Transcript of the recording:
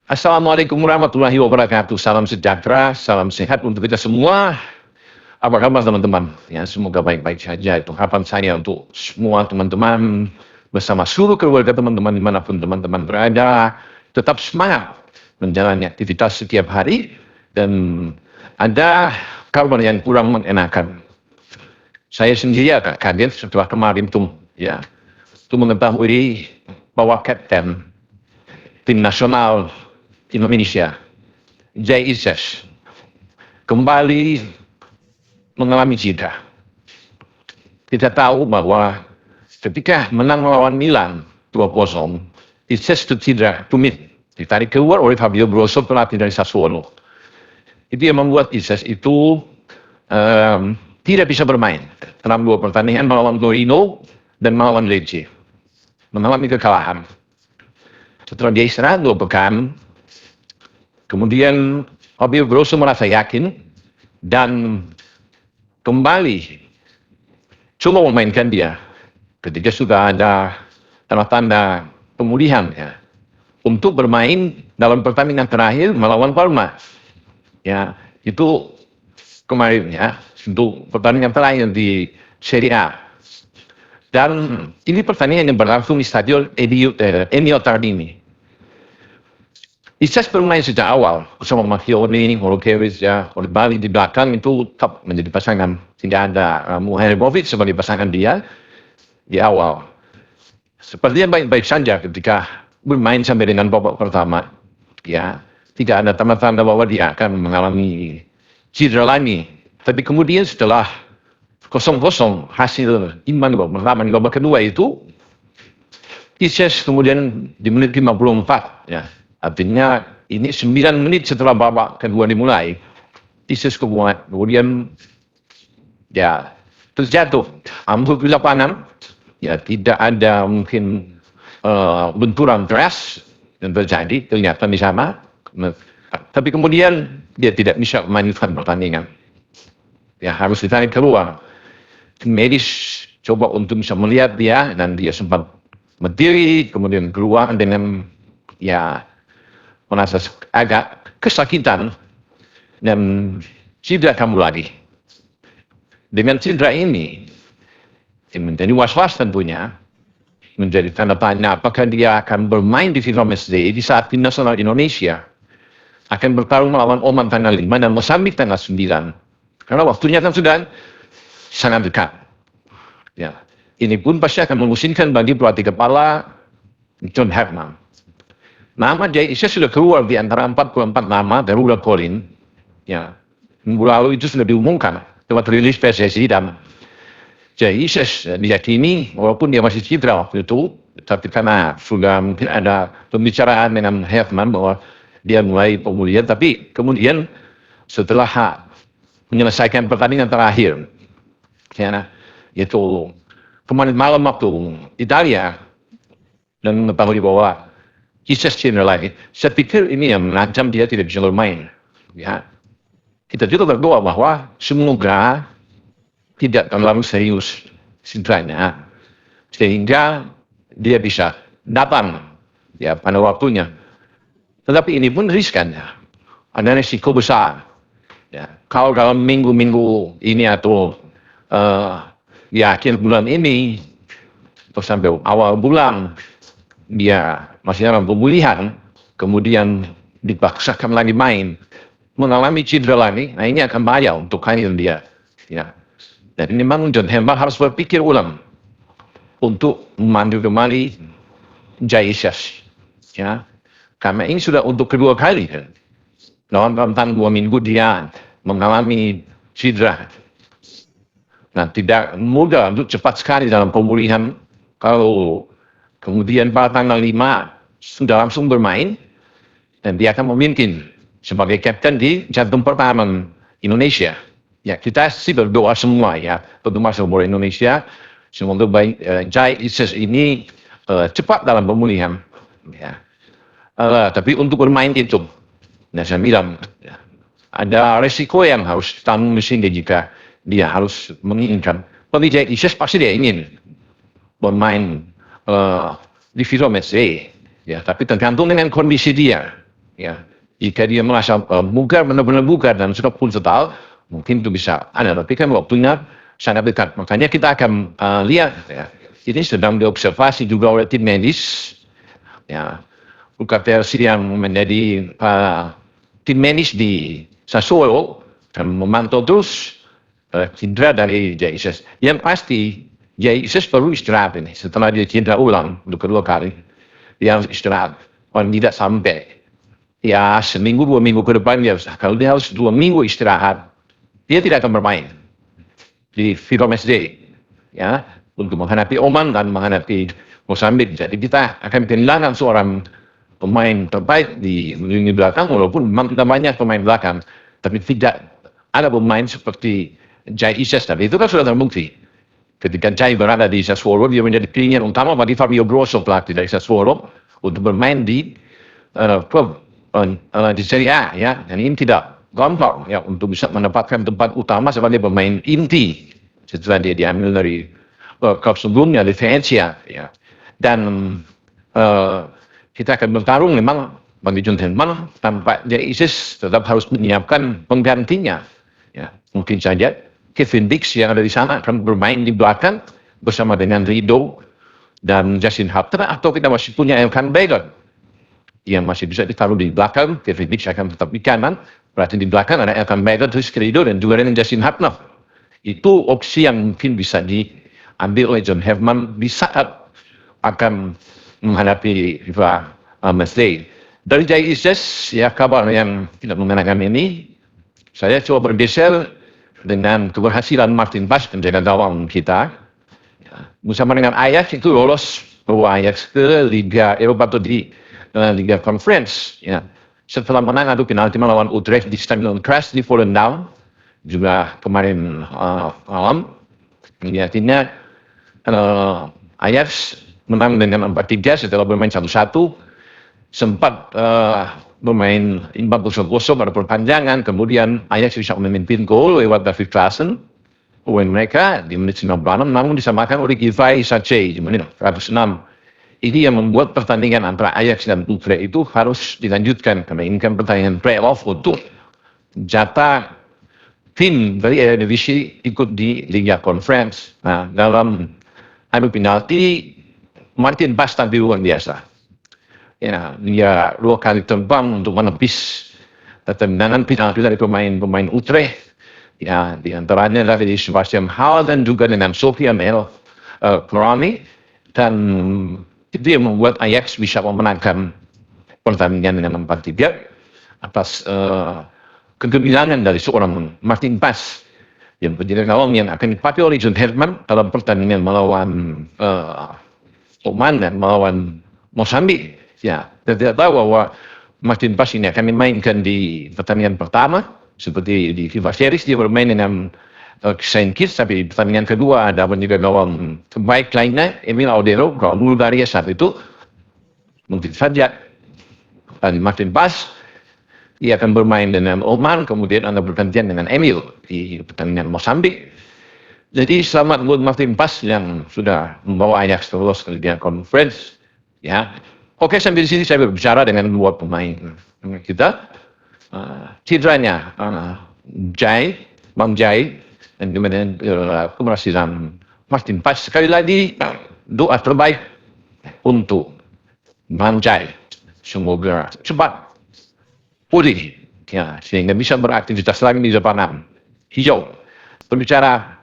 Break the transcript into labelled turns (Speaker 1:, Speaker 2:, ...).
Speaker 1: Assalamualaikum warahmatullahi wabarakatuh. Salam sejahtera, salam sehat untuk kita semua. Apa kabar teman-teman? Ya, semoga baik-baik saja. Itu harapan saya untuk semua teman-teman bersama seluruh keluarga teman-teman dimanapun teman-teman berada. Tetap semangat menjalani aktivitas setiap hari dan ada kabar yang kurang mengenakan. Saya sendiri agak kaget setelah kemarin tuh mengetahui bahwa kapten tim nasional Indonesia, Jay Ises, kembali mengalami cedera. Kita tahu bahwa ketika menang melawan Milan 2-0, Ises cedera tumit, ditarik keluar oleh Fabio Grosso, pelatih dari Sassuolo. Itu yang membuat Ises itu tidak bisa bermain dalam dua pertandingan melawan Torino dan melawan Lecce, mengalami kekalahan. Setelah dia istirahat 2 pekan, kemudian Fabio Grosso merasa yakin dan kembali coba memainkan dia ketika sudah ada tanda-tanda pemulihan untuk bermain dalam pertandingan terakhir melawan Parma. Ya, itu kemarin untuk pertandingan terakhir di Serie A. Dan ini pertandingan yang berlangsung di Stadion Ennio Tardini. Ises bermain sejak awal bersama Machioni, Morokevic, Bali di belakang itu tetap menjadi pasangan. Tidak ada Muharrebovic sebagai pasangan dia di awal. Sepertinya baik-baik saja ketika bermain sampai dengan babak pertama. Ya, tidak ada tanda-tanda bahwa dia akan mengalami cedera lagi. Tapi kemudian setelah 0-0 hasil imbang di babak pertama, di babak kedua itu Ises kemudian di menit 54 artinya ini 9 menit setelah babak kedua dimulai, Ises kemudian terjatuh, ambruk di lapangan, tidak ada mungkin benturan keras yang terjadi, kelihatan di sana, tapi kemudian dia tidak bisa melanjutkan pertandingan, harus ditarik keluar. Tim medis coba untuk bisa melihat dia dan dia sempat berdiri, kemudian keluar dengan merasa agak kesakitan dan cedera kambuh lagi. Dengan cedera ini menjadi was-was tentunya, menjadi tanda tanya apakah dia akan bermain di FIFA Matchday di saat tim nasional Indonesia akan bertarung melawan Oman tanggal 5 dan Mozambik tanggal 9. Karena waktunya kan sudah sangat dekat. Ini pun pasti akan memusingkan bagi pelatih kepala John Herdman. Nama Jay Ises sudah keluar di antara 44 nama dari Rula Colin. Minggu lalu itu sudah diumumkan lewat rilis PSSI dan Jay Ises diyakini walaupun dia masih cedera waktu itu, tapi karena sudah mungkin ada pembicaraan dengan Herdman bahwa dia mulai pemulihan, tapi kemudian setelah menyelesaikan pertandingan terakhir, yaitu kemarin malam waktu Italia, dan mengetahui bahwa Ises cedera lagi, saya pikir ini yang mengancam dia tidak bisa bermain. Kita juga berdoa bahwa semoga tidak terlalu serius cederanya, sehingga dia bisa datang pada waktunya. Tetapi ini pun riskan, ada risiko besar. Kalau dalam minggu-minggu ini atau akhir bulan ini atau sampai awal bulan dia masih dalam pemulihan, kemudian dipaksakan lagi main, mengalami cedera lagi, ini akan bahaya untuk karir dia. Dan ini memang John Herdman harus berpikir ulang untuk memanggil kembali Jay Ises. Karena ini sudah untuk kedua kali. Dalam rentang 2 minggu dia mengalami cedera. Tidak mudah untuk cepat sekali dalam pemulihan. Kalau kemudian pada tanggal 5 sudah langsung bermain, dan dia akan memimpin sebagai kapten di jantung pertahanan Indonesia. Kita sih berdoa semua berdoa seluruh Indonesia, semoga baik Jay Ises ini cepat dalam pemulihan. Tapi untuk bermain itu, saya bilang ada resiko yang harus ditanggung di sini jika dia harus menginginkan. Bagi Jay Ises pasti dia ingin bermain di FIFA Matchday, tapi tergantung dengan kondisi dia. Ya, jika dia merasa bugar, benar-benar bugar dan sudah full total, mungkin itu bisa ada. Tapi kan waktunya sangat dekat. Makanya kita akan lihat, ya, ini sedang diobservasi juga oleh tim medis. Ya, UKTLC yang menjadi tim medis di Sassuolo dan memantau terus cedera dari Jesus. Yang pasti Jesus perlu istirahat ini setelah dia cedera ulang untuk kedua kali. Dia harus istirahat. Kalau tidak sampai ya seminggu 2 minggu ke depan kalau dia harus 2 minggu istirahat, dia tidak akan bermain di Film SD, ya, untuk menghadapi Oman dan menghadapi Mozambik. Jadi kita akan kehilangan seorang pemain terbaik di lini belakang, walaupun memang kita banyak pemain belakang, tapi tidak ada pemain seperti Jai Ises tadi. Itu kan sudah terbukti. Ketika Jai berada di Sassuolo, dia menjadi pilihan utama bagi Fabio Grosso, pelatih dari Sassuolo, untuk bermain di klub di Serie A, ya. Dan ini tidak gampang, ya, untuk bisa mendapatkan tempat utama sebagai pemain inti setelah dia diambil dari klub sebelumnya di Venezia, ya. Dan kita akan bertarung memang bagi John Hillman, tanpa Jai Isis tetap harus menyiapkan penggantinya, ya. Mungkin saja Kevin Dix yang ada di sana akan bermain di belakang bersama dengan Rido dan Justin Hapter, atau kita masih punya Elkan Baylor yang masih bisa ditaruh di belakang. Kevin Dix akan tetap di kanan, berarti di belakang ada Elkan Baylor, terus Rido dan juga dengan Justin Hapter. Itu opsi yang mungkin bisa diambil oleh John Hillman di saat akan menghadapi Riva Marseille. Dari Jai Isis, ya, kabar yang tidak menyenangkan ini, saya coba bergeser dengan keberhasilan Martin Bas, penjaga gawang kita, ya, bersama dengan Ajax itu lolos bahwa Ajax ke Liga Eropa atau di Liga Conference, ya. Setelah menang adu penalti melawan Utrecht di Stadion Crash di Volendam juga kemarin malam. Artinya Ajax menang dengan 4-3 setelah bermain 1-1, sempat bermain imbang 0-0 pada perpanjangan, kemudian Ajax bisa memimpin gol lewat David Klaassen. Poin mereka di menit 96 namun disamakan oleh Givay Saché di menit 106. Ini yang membuat pertandingan antara Ajax dan Utrecht itu harus dilanjutkan karena ini kan pertandingan playoff untuk jatah tim dari Eredivisie ikut di Liga Conference. Nah, dalam adu penalti Martin Bas tampil luar biasa. Ya, dia 2 kali terbang untuk menepis tendangan penalti dari pemain Utrecht. Ya, di antaranya dari Sebastian Haller dan juga dengan Sofian El Chlorani, dan itu yang membuat Ajax bisa memenangkan pertandingan dengan 4-3 atas kegemilangan dari seorang Martin Bas yang penjaga gawang yang akan dipakai oleh John Hillman dalam pertandingan melawan Oman dan melawan Mozambik. Ya, kita tidak tahu bahwa Martin Bas ini akan dimainkan di pertandingan pertama seperti di FIFA Series dia bermain dengan Saint Kitts, tapi di pertandingan kedua ada penjaga gawang terbaik lainnya Emil Audero dari Bulgaria saat itu. Mungkin saja Martin Bas ia akan bermain dengan Oman, kemudian ada bergantian dengan Emil di pertandingan Mozambik. Jadi selamat buat Martin Bas yang sudah membawa Ajax terus ke Liga Conference, ya. Oke, sampai di sini saya berbicara dengan 2 pemain kita. Cederanya Bang Jai dan kemudian keberhasilan Martin Bas. Sekali lagi doa terbaik untuk Bang Jai, semoga cepat pulih, ya, sehingga bisa beraktivitas lagi di depan hijau. Berbicara